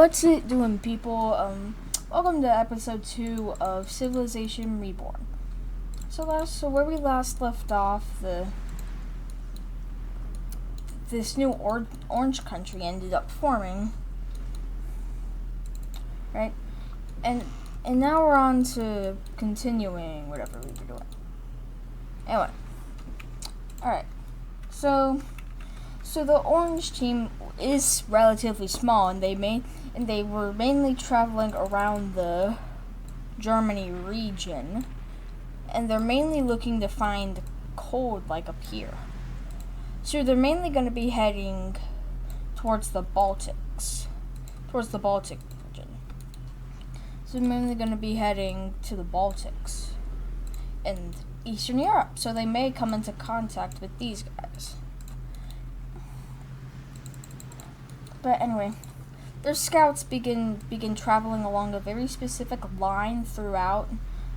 What's it doing, people? Welcome to episode 2 of Civilization Reborn. So where we last left off, this new orange country ended up forming, right? And now we're on to continuing whatever we were doing. Anyway, all right. So the orange team is relatively small, and they were mainly traveling around the Germany region, and they're mainly looking to find cold like up here. So they're mainly going to be heading towards the Baltics, towards the Baltic region. So they're mainly going to be heading to the Baltics and Eastern Europe. So they may come into contact with these guys. But anyway, their scouts begin traveling along a very specific line throughout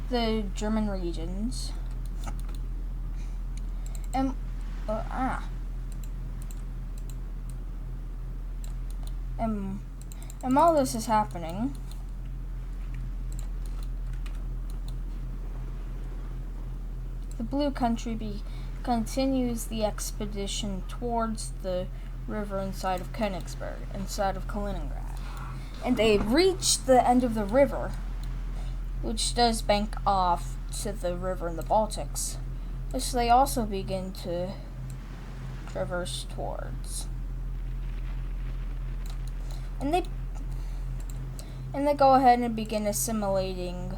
the German regions. And while this is happening, the Blue Country continues the expedition towards the river inside of Königsberg, inside of Kaliningrad. And they reach the end of the river, which does bank off to the river in the Baltics, which they also begin to traverse towards. And they go ahead and begin assimilating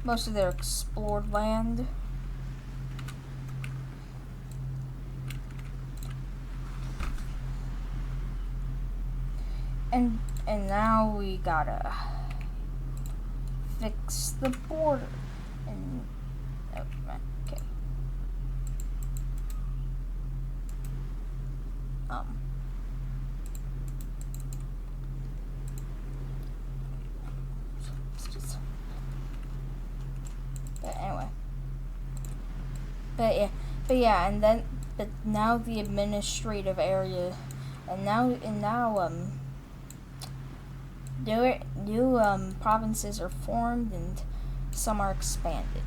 most of their explored land. And now we gotta fix the border. And okay. But now the administrative area, new provinces are formed and some are expanded.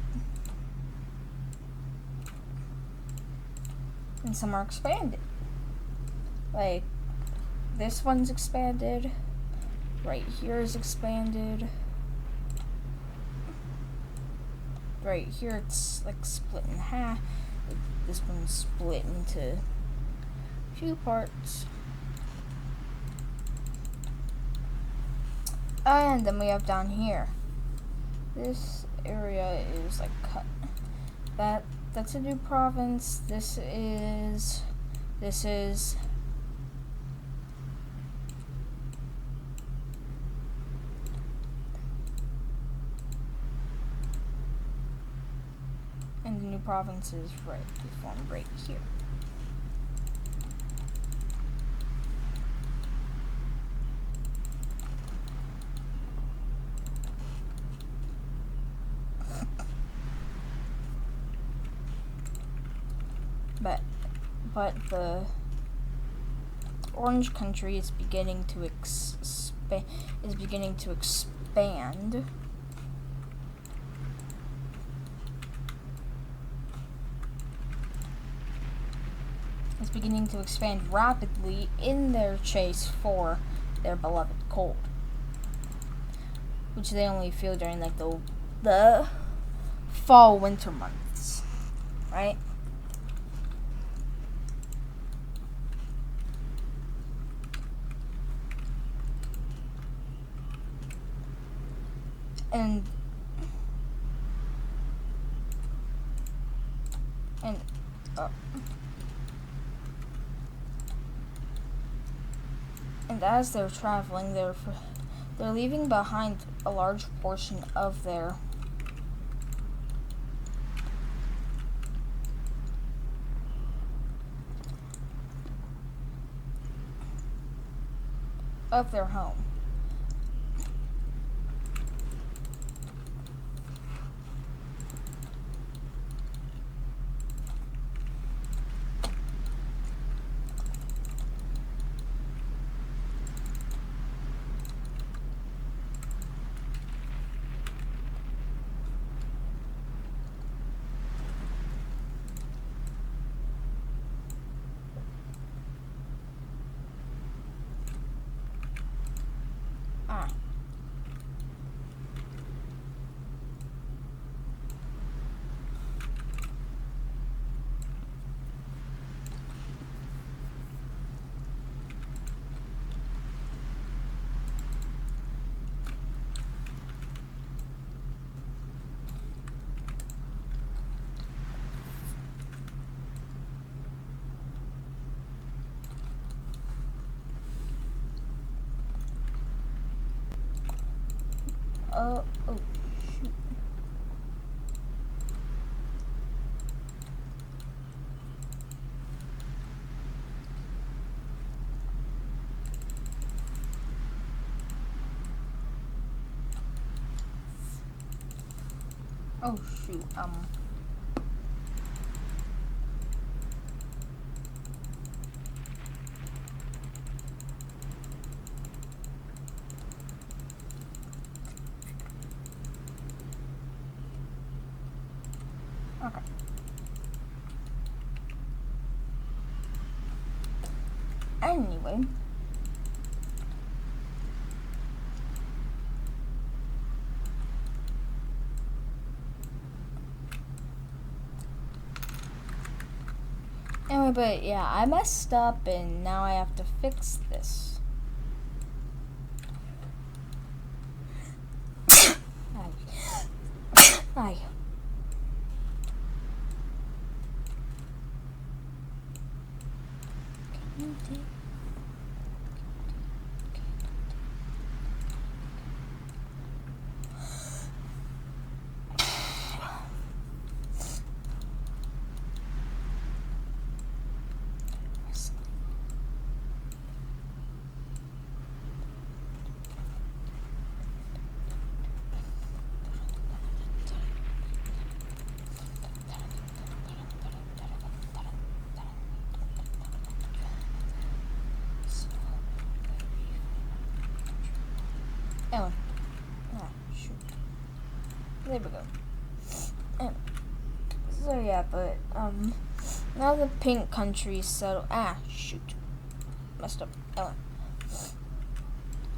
Like, this one's expanded. Right here is expanded. Right here it's like split in half. This one's split into 2 parts. And then we have down here. This area is like cut. That's a new province. This is and the new province is formed right here. But the orange country is beginning to expand. It's beginning to expand rapidly in their chase for their beloved cold, which they only feel during like the fall winter months, right? And as they're traveling, they're leaving behind a large portion of their home. Oh, shoot. Oh, shoot. Okay. Anyway. Anyway, but yeah, I messed up and now I have to fix this. Aye. Can you take Anyway. Ah, shoot. There we go. Anyway. So yeah, but now the pink countries settle. Ah, shoot. Messed up. Anyway.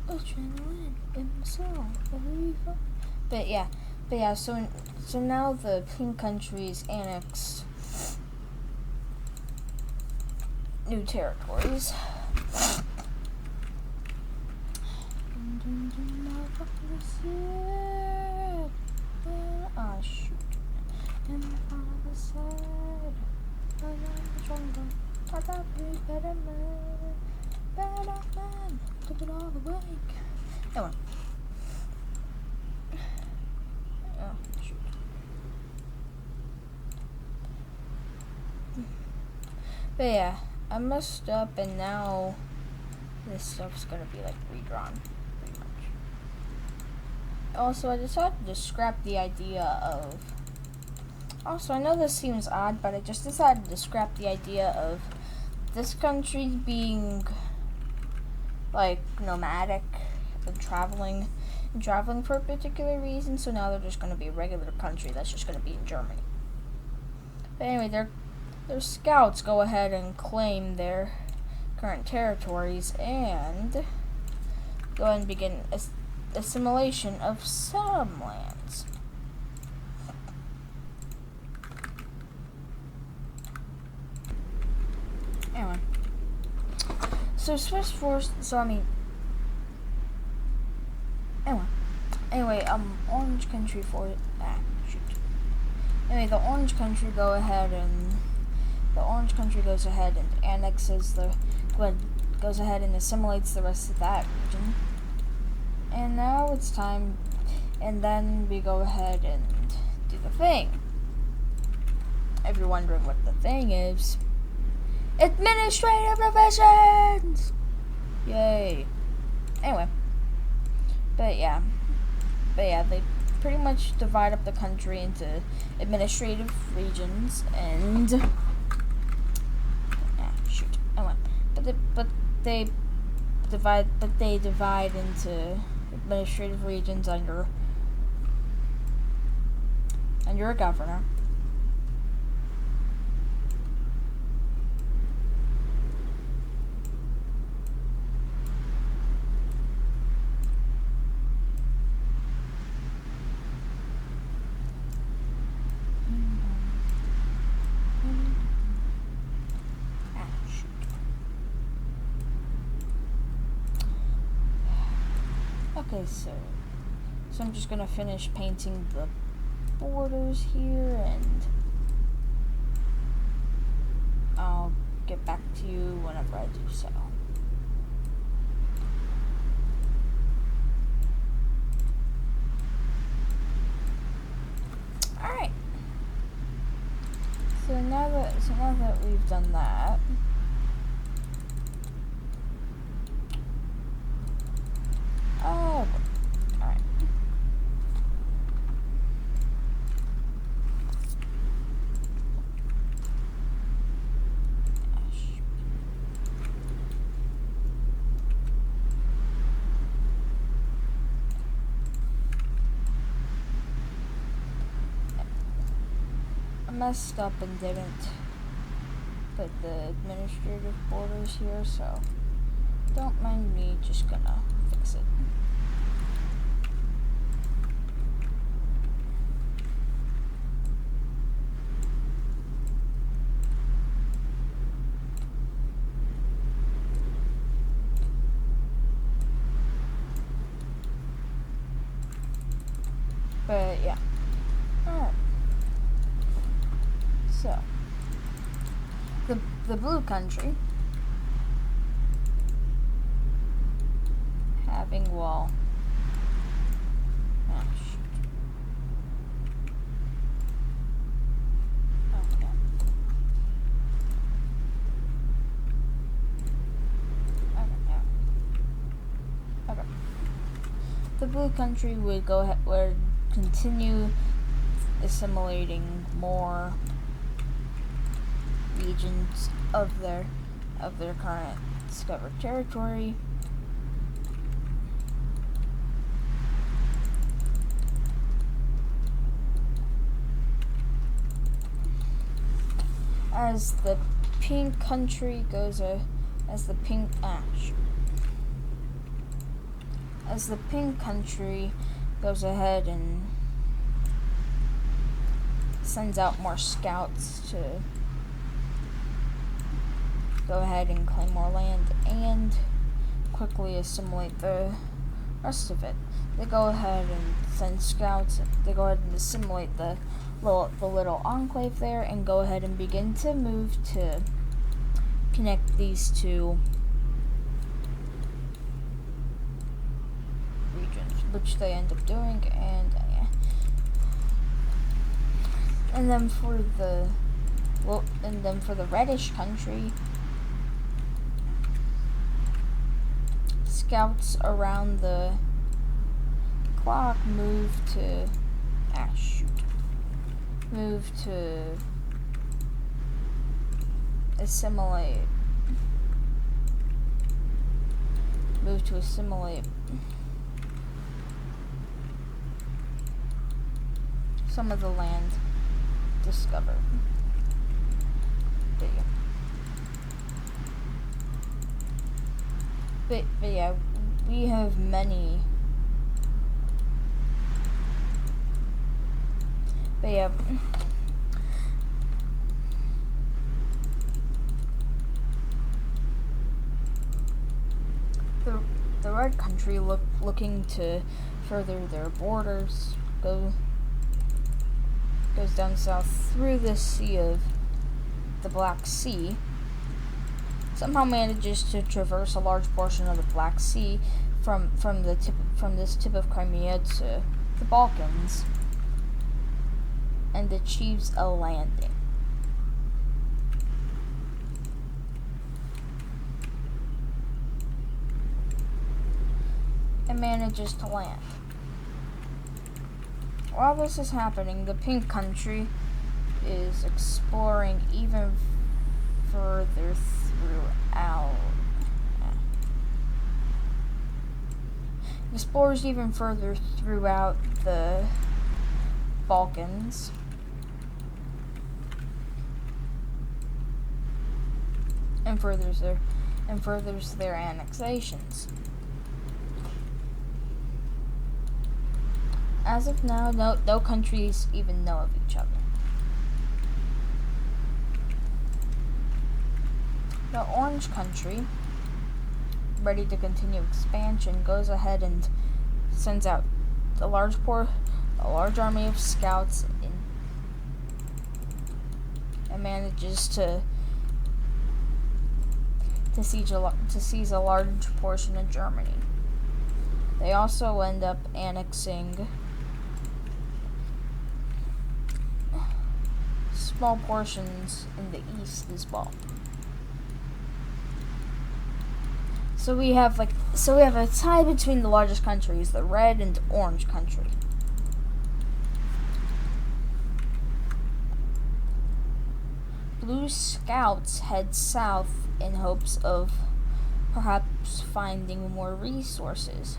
Adrenaline in my soul. But yeah. So now the pink countries annex new territories. Ah, shoot. And on the side, I am the jungle. I got big better man. Took it all the way. Anyway. Oh, shoot. But yeah, I messed up and now this stuff's gonna be like redrawn, pretty much. Also, I decided to scrap the idea of. Also, I know this seems odd, but I just decided to scrap the idea of this country being like nomadic and traveling for a particular reason. So now they're just gonna be a regular country that's just gonna be in Germany. But anyway, their scouts go ahead and claim their current territories and go ahead and begin assimilation of some lands. Anyway, so Swiss force. So I mean, anyway, Orange Country for shoot. Anyway, the Orange Country goes ahead and annexes goes ahead and assimilates the rest of that region. And now it's time, and then we go ahead and do the thing. If you're wondering what the thing is, administrative revisions! Yay. Anyway. But yeah, they pretty much divide up the country into administrative regions and shoot. Anyway, but they divide into administrative regions under a governor. Okay, so I'm just gonna finish painting the borders here, and I'll get back to you whenever I do so. now that we've done that, oh, alright. I messed up and didn't put the administrative borders here, so don't mind me, just gonna fix it. But yeah. Alright. So the blue country having wall. Oh, shoot. Okay. Okay. The blue country would continue assimilating more regions of their current discovered territory. As the pink country goes as the pink country goes ahead and sends out more scouts to go ahead and claim more land and quickly assimilate the rest of it. They go ahead and send scouts. They go ahead and assimilate the little enclave there and go ahead and begin to move to connect these two regions, which they end up doing. And then for the reddish country, scouts around the clock move to assimilate some of the land discovered. But yeah, we have many. But yeah. The red country looking to further their borders goes down south through the sea of the Black Sea. Somehow manages to traverse a large portion of the Black Sea from this tip of Crimea to the Balkans and achieves a landing. It manages to land. While this is happening, the pink country is exploring even further throughout. Explores even further throughout the Balkans. And furthers their annexations. As of now, no countries even know of each other. The orange country, ready to continue expansion, goes ahead and sends out a large army of scouts and manages to seize a large portion of Germany. They also end up annexing small portions in the east as well. So we have a tie between the largest countries, the red and orange country. Blue scouts head south in hopes of perhaps finding more resources.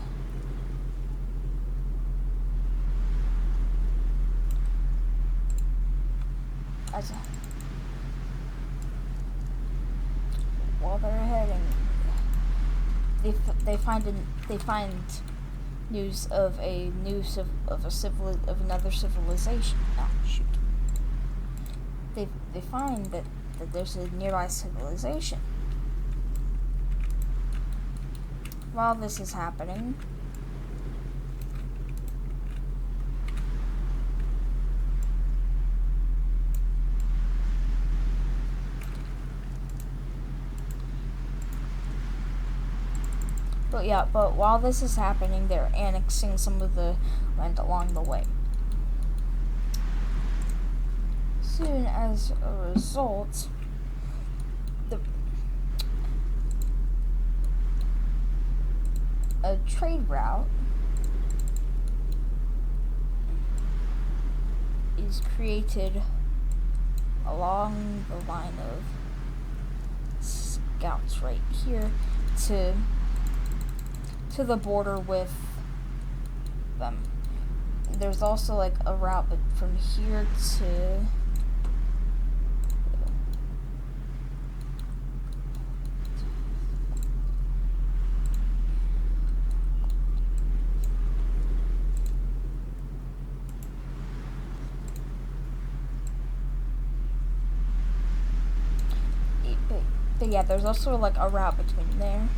While they're heading, they find news of another civilization. Oh shoot! They find that there's a nearby civilization. While this is happening, but while this is happening, they're annexing some of the land along the way. Soon as a result, a trade route is created along the line of scouts right here to the border with them. There's also like a route from here to but yeah, there's also like a route between there.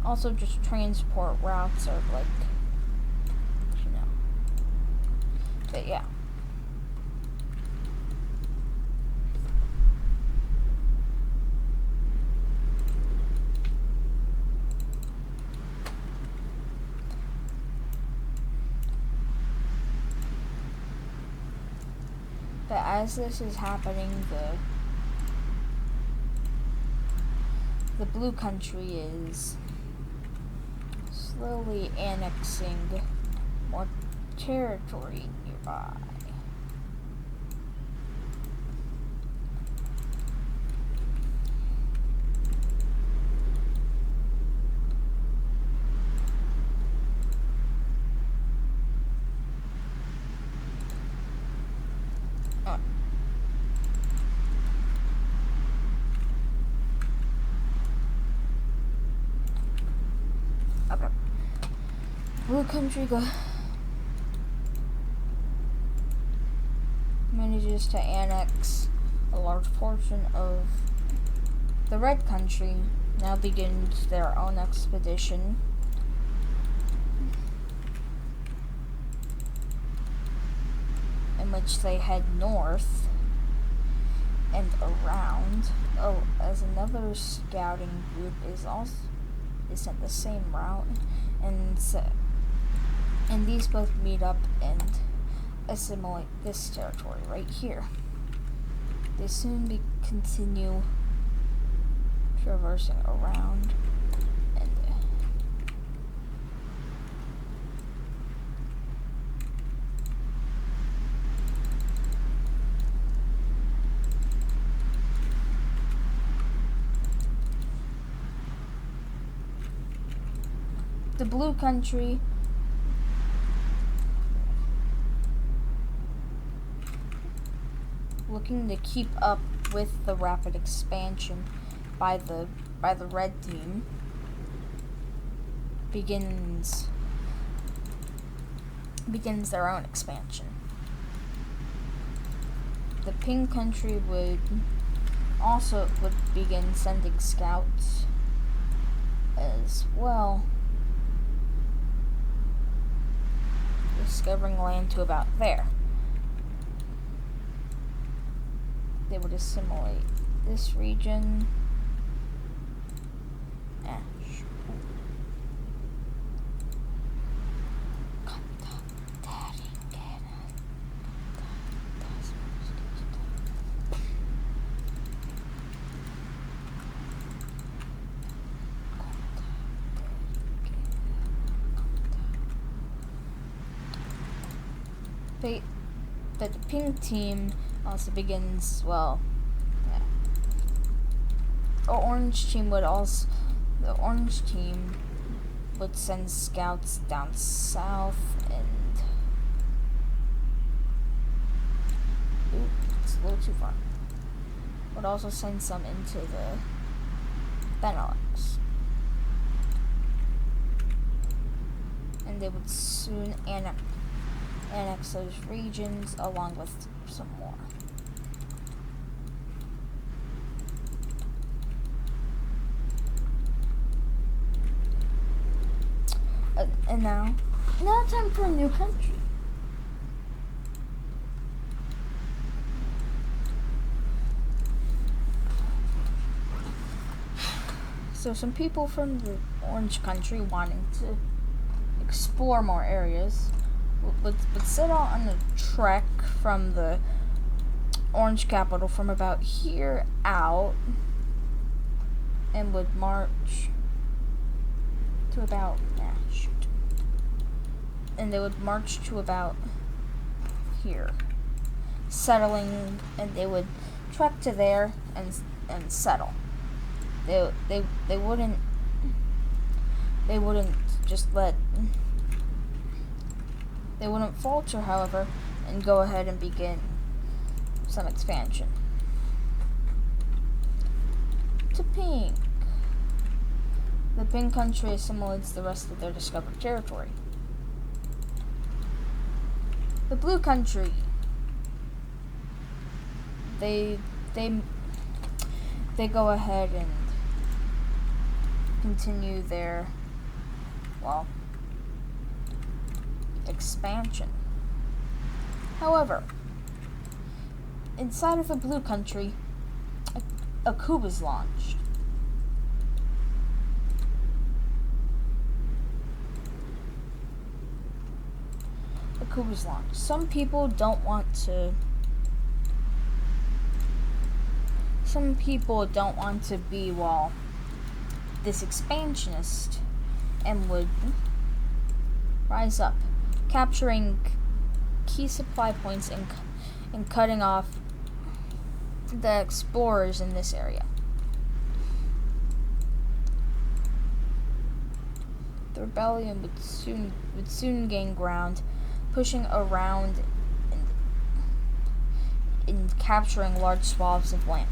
Also, just transport routes are like, but yeah. But as this is happening, the blue country is slowly annexing more territory nearby. Okay. Blue country manages to annex a large portion of the red country. Now begins their own expedition. In which they head north and around. Oh, as another scouting group is sent the same route, and these both meet up and assimilate this territory right here. They soon continue traversing around, and the blue country looking to keep up with the rapid expansion by the red team begins their own expansion. The pink country would begin sending scouts as well, discovering land to about there. They would assimilate this region. anticipate that the pink team also begins, well, yeah. The orange team would send scouts down south and it's a little too far. Would also send some into the Benelux. And they would soon annex those regions along with some more. And now time for a new country. So some people from the Orange country wanting to explore more areas would set out on a trek from the Orange capital from about here out and would march to about and they would march to about here, settling, and they would trek to there and settle. They wouldn't just let they wouldn't falter, however, and go ahead and begin some expansion. To pink. The pink country assimilates the rest of their discovered territory. The blue country. They go ahead and continue their, well, expansion. However, inside of the blue country, a coup is launched. Some people don't want to be, well, this expansionist, and would rise up, capturing key supply points and cutting off the explorers in this area. The rebellion would soon gain ground, pushing around and capturing large swaths of land.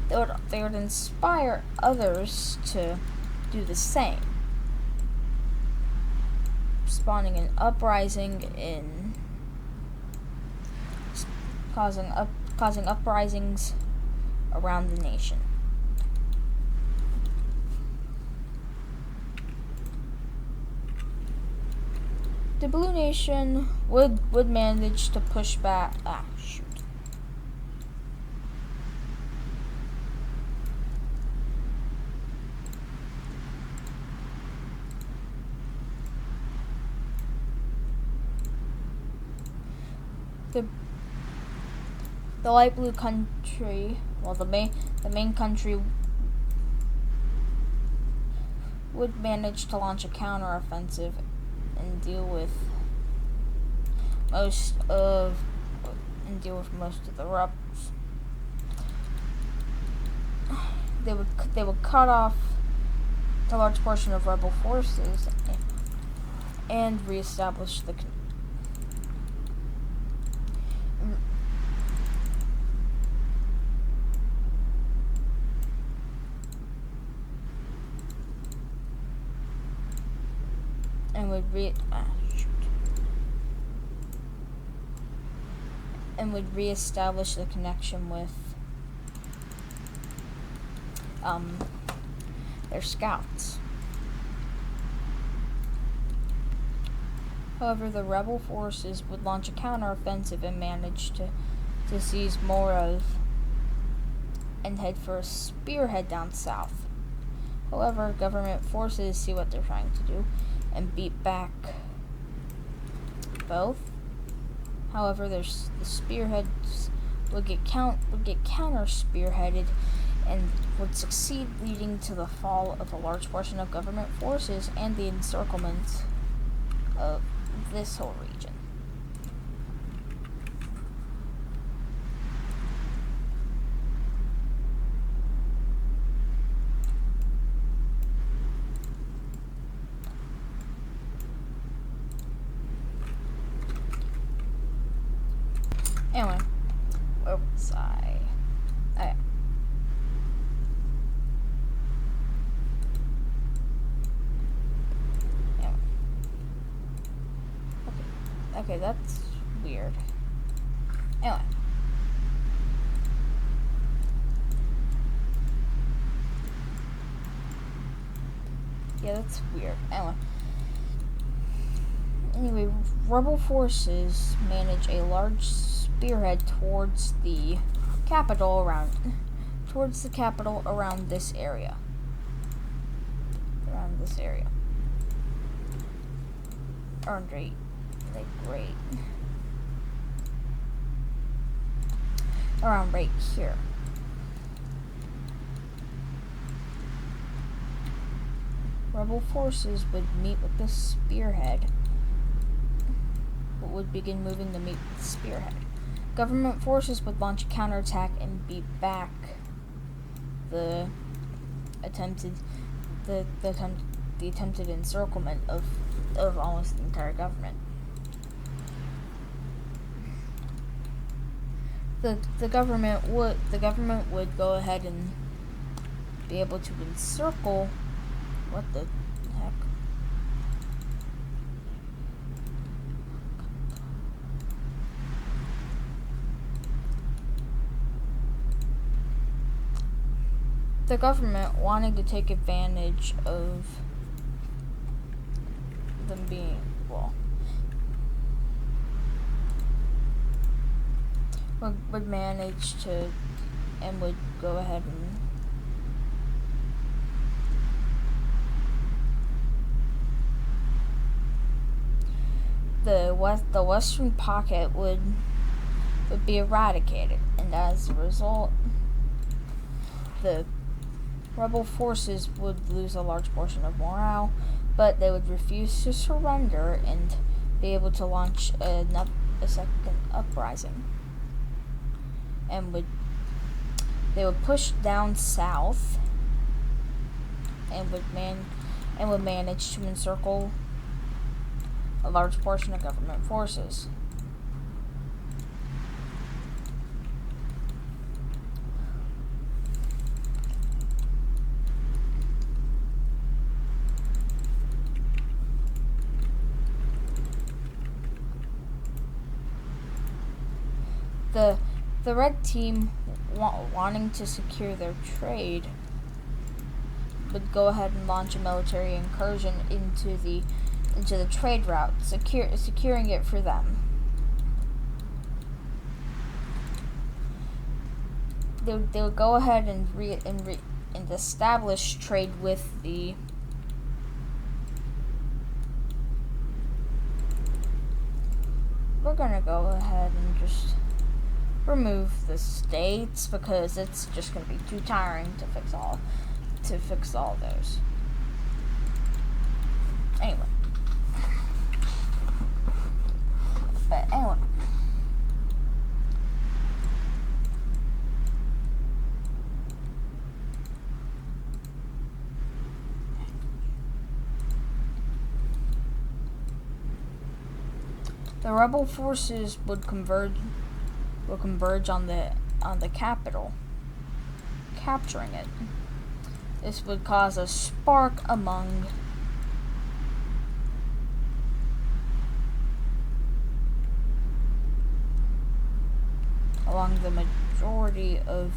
They would inspire others to do the same, spawning an uprising causing uprisings around the nation. The Blue Nation would manage to push back. The light blue country, well, the main country would manage to launch a counteroffensive and deal with most of the rebels. They would cut off a large portion of rebel forces and reestablish the would reestablish the connection with their scouts. However, the rebel forces would launch a counteroffensive and manage to seize more of and head for a spearhead down south. However, government forces see what they're trying to do and beat back both. However, the spearheads would get counter spearheaded and would succeed, leading to the fall of a large portion of government forces and the encirclement of this whole region. Anyway, where was I? Oh, yeah. Anyway. Okay, that's weird. Anyway. Yeah, that's weird. Anyway, rebel forces manage a large spearhead towards the capital around this area. Around this area. Around right. Around right here. Rebel forces would meet with the spearhead, but would begin moving to meet with the spearhead. Government forces would launch a counterattack and beat back the attempted encirclement of almost the entire government. The government would go ahead and be able to encircle. What the heck? The government wanting to take advantage of them being, would manage to, and would go ahead and the western pocket would be eradicated, and as a result, the rebel forces would lose a large portion of morale, but they would refuse to surrender and be able to launch a second uprising, and they would push down south and would manage to encircle a large portion of government forces. The red team wanting to secure their trade would go ahead and launch a military incursion into the trade route, securing it for them. They would go ahead and establish trade with the we're gonna go ahead and just remove the states because it's just gonna be too tiring to fix all those. Anyway. But anyway. The rebel forces would converge on the capital, capturing it. This would cause a spark among the majority of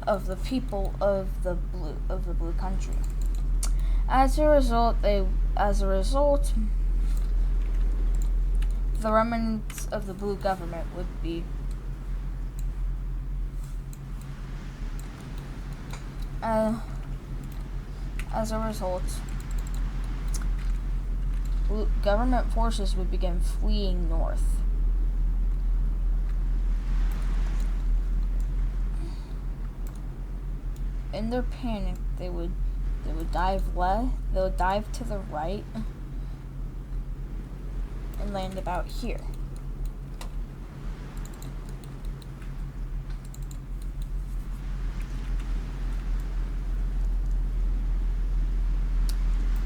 the people of the blue country. As a result, the remnants of the blue government would be as a result, government forces would begin fleeing north. In their panic, they would dive to the right and land about here.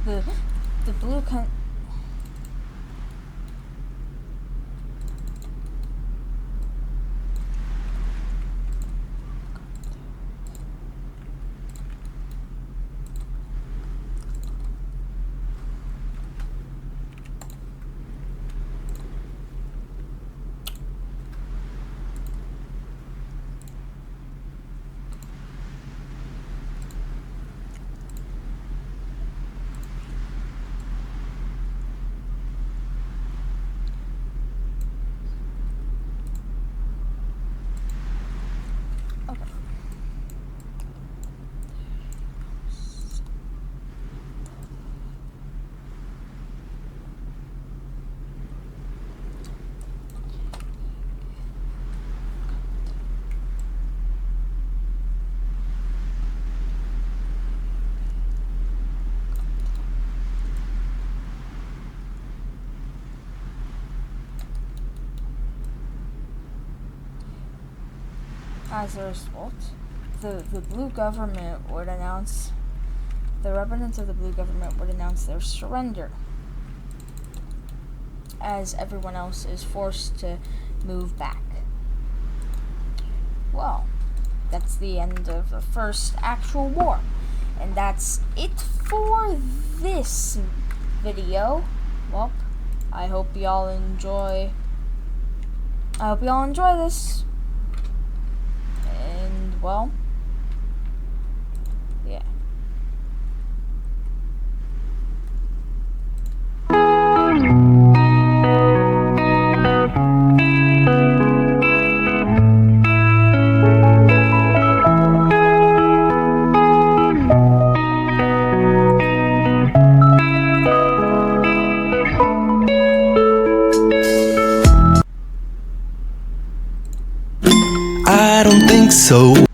The blue As a result, the blue government would announce, the remnants of the blue government would announce their surrender, as everyone else is forced to move back. Well, that's the end of the first actual war. And that's it for this video. Well, I hope y'all enjoy this. And, well, yeah. I don't think so.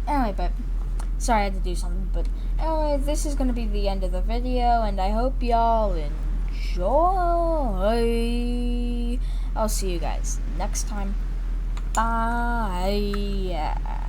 Anyway, but sorry I had to do something, but anyway, this is gonna be the end of the video, and I hope y'all enjoy. I'll see you guys next time. Bye.